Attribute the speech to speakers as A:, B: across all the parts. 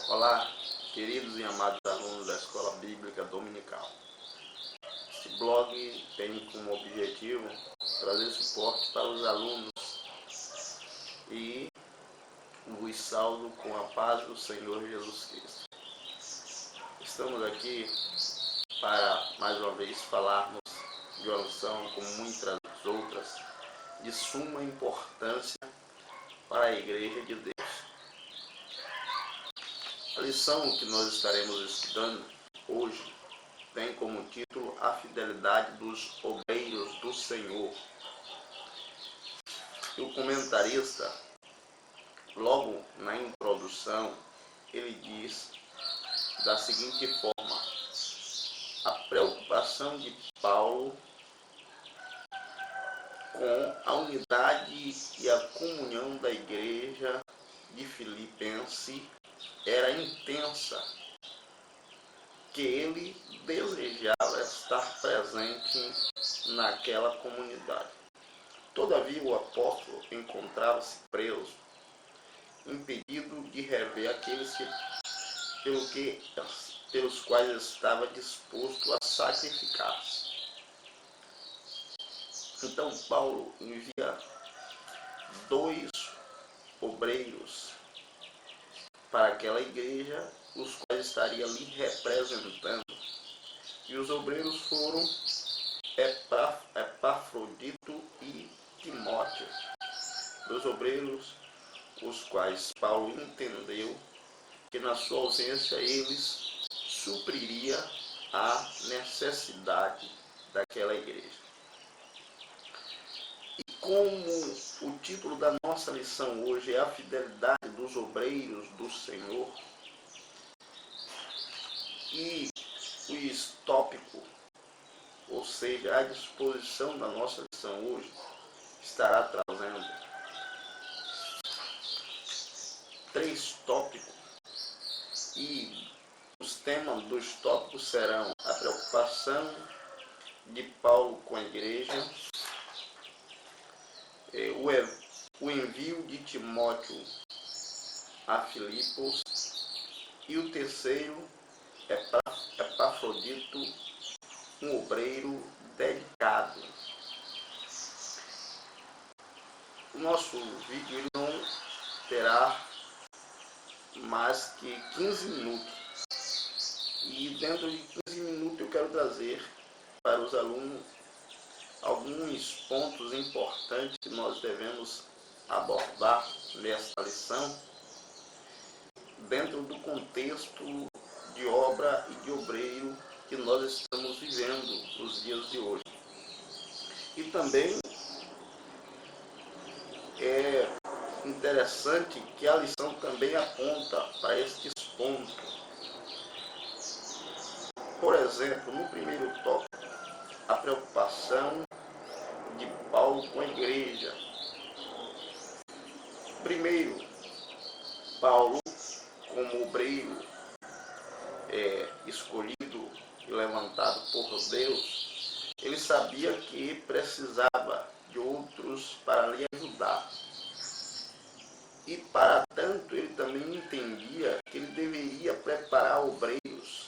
A: Olá, queridos e amados alunos da Escola Bíblica Dominical. Este blog tem como objetivo trazer suporte para os alunos e os saldo com a paz do Senhor Jesus Cristo. Estamos aqui para, mais uma vez, falarmos de uma lição, como muitas outras, de suma importância para a Igreja de Deus. A lição que nós estaremos estudando hoje tem como título A Fidelidade dos Obreiros do Senhor. E o comentarista, logo na introdução, ele diz da seguinte forma: a preocupação de Paulo com a unidade e a comunhão da igreja de Filipenses era intensa, que ele desejava estar presente naquela comunidade. Todavia, o apóstolo encontrava-se preso, impedido de rever aqueles pelos quais estava disposto a sacrificar-se. Então, Paulo envia 2 obreiros para aquela igreja, os quais estaria ali representando. E os obreiros foram Epafrodito e Timóteo. 2 obreiros, os quais Paulo entendeu que na sua ausência eles supriria a necessidade daquela igreja. E como o título da nossa lição hoje é a fidelidade dos obreiros do Senhor, e o tópico, ou seja, a disposição da nossa lição hoje, estará trazendo 3 tópicos, e os temas dos tópicos serão a preocupação de Paulo com a igreja, o envio de Timóteo a Filipos, e o terceiro, Epafrodito, um obreiro dedicado. O nosso vídeo não terá mais que 15 minutos. E dentro de 15 minutos eu quero trazer para os alunos alguns pontos importantes que nós devemos abordar nessa lição, dentro do contexto de obra e de obreiro que nós estamos vivendo nos dias de hoje. E também é interessante que a lição também aponta para estes pontos. Por exemplo, no primeiro tópico, a preocupação de Paulo com a igreja. Primeiro, Paulo, como obreiro escolhido e levantado por Deus, ele sabia que precisava de outros para lhe ajudar. E para tanto, ele também entendia que ele deveria preparar obreiros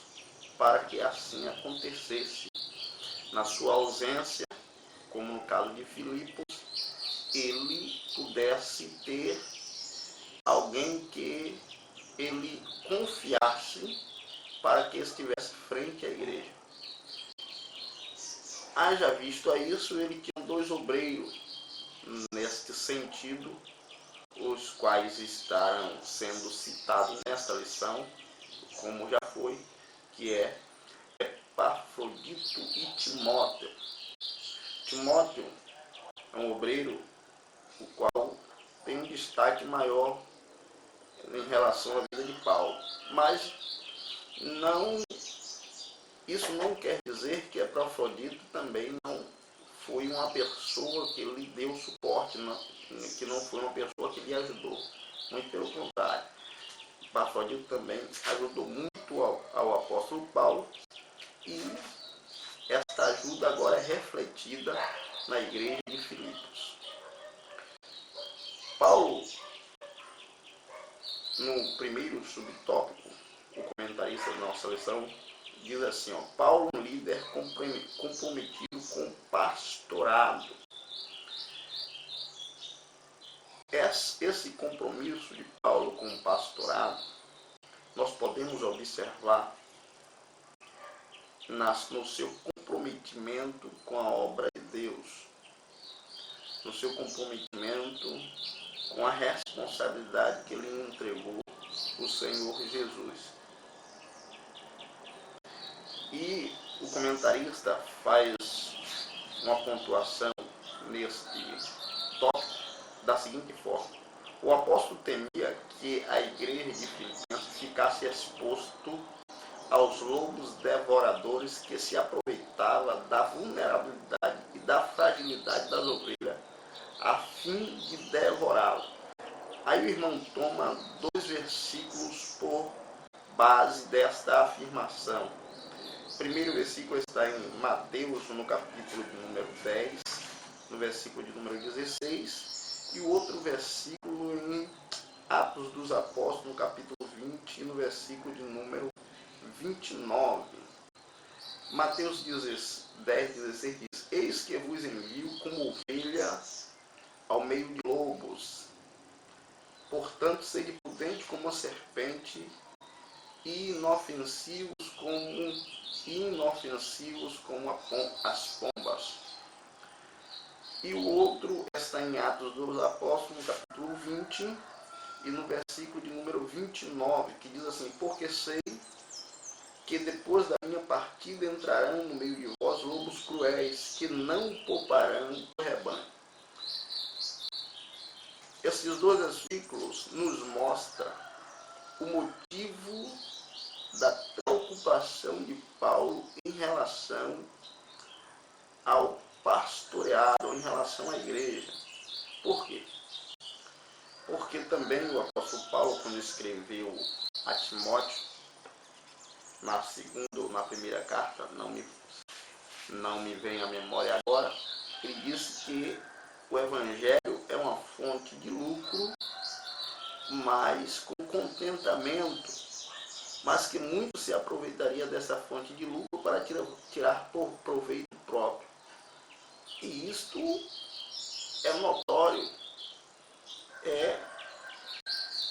A: para que assim acontecesse. Na sua ausência, como no caso de Filipos, ele pudesse ter alguém que ele confiasse para que estivesse frente à igreja. Haja visto a isso, ele tinha 2 obreiros neste sentido, os quais estarão sendo citados nesta lição, como já foi, que é Epafrodito e Timóteo. Timóteo é um obreiro o qual tem um destaque maior em relação à vida de Paulo, mas isso não quer dizer que Epafrodito também não foi uma pessoa que lhe deu suporte, que não foi uma pessoa que lhe ajudou. Muito pelo contrário, Epafrodito também ajudou muito ao apóstolo Paulo, e esta ajuda agora é refletida na igreja de Filipos. Paulo, no primeiro subtópico, comentarista da nossa lição, diz assim, ó, Paulo, um líder comprometido com o pastorado. Esse compromisso de Paulo com o pastorado, nós podemos observar no seu comprometimento com a obra de Deus, no seu comprometimento com a responsabilidade que ele entregou o Senhor Jesus. E o comentarista faz uma pontuação neste tópico da seguinte forma: o apóstolo temia que a igreja de Filipenses ficasse exposto aos lobos devoradores que se aproveitavam da vulnerabilidade e da fragilidade das ovelhas a fim de devorá-lo. Aí o irmão toma 2 versículos por base desta afirmação. O primeiro versículo está em Mateus, no capítulo de número 10, no versículo de número 16, e o outro versículo em Atos dos Apóstolos, no capítulo 20, no versículo de número 29. Mateus 10, 16 diz: Eis que vos envio como ovelha ao meio de lobos. Portanto, sede prudente como a serpente e inofensivos como as pombas. E o outro está em Atos dos Apóstolos, no capítulo 20, e no versículo de número 29, que diz assim: Porque sei que depois da minha partida entrarão no meio de vós lobos cruéis, que não pouparão o rebanho. Esses 2 versículos nos mostram o motivo da preocupação de Paulo em relação ao pastoreado, em relação à igreja. Por quê? Porque também o apóstolo Paulo, quando escreveu a Timóteo, na primeira carta, não me vem à memória agora, ele disse que o evangelho é uma fonte de lucro, mas com contentamento, mas que muito se aproveitaria dessa fonte de lucro para tirar por proveito próprio. E isto é notório, é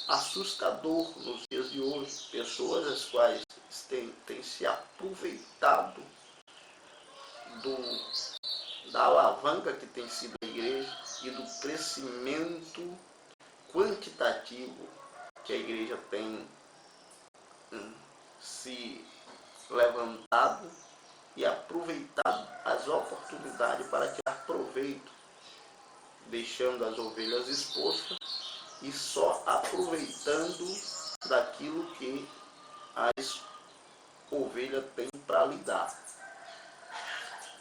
A: assustador nos dias de hoje. Pessoas as quais têm se aproveitado da alavanca que tem sido a igreja e do crescimento quantitativo que a igreja tem se levantado e aproveitado as oportunidades para tirar proveito, deixando as ovelhas expostas e só aproveitando daquilo que as ovelhas têm para lidar.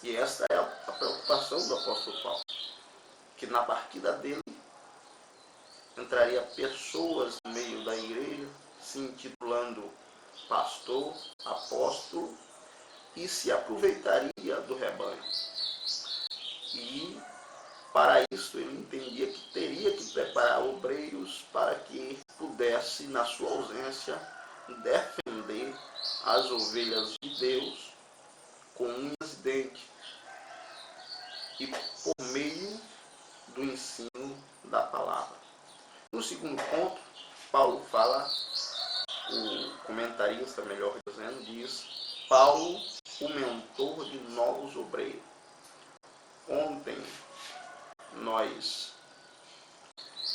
A: E essa é a preocupação do apóstolo Paulo, que na partida dele entraria pessoas no meio da igreja se intitulando pastor, apóstolo, e se aproveitaria do rebanho. E para isso ele entendia que teria que preparar obreiros para que pudesse, na sua ausência, defender as ovelhas de Deus com unhas e dentes e por meio do ensino da palavra. No segundo ponto, Paulo fala, o comentarista, melhor dizendo, diz: Paulo, o mentor de novos obreiros. Ontem nós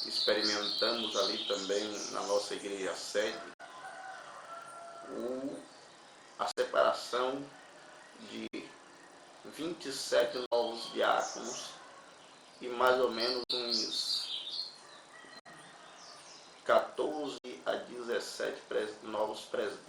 A: experimentamos ali também na nossa igreja sede a separação de 27 novos diáconos e mais ou menos uns 14 a 17 novos presbíteros.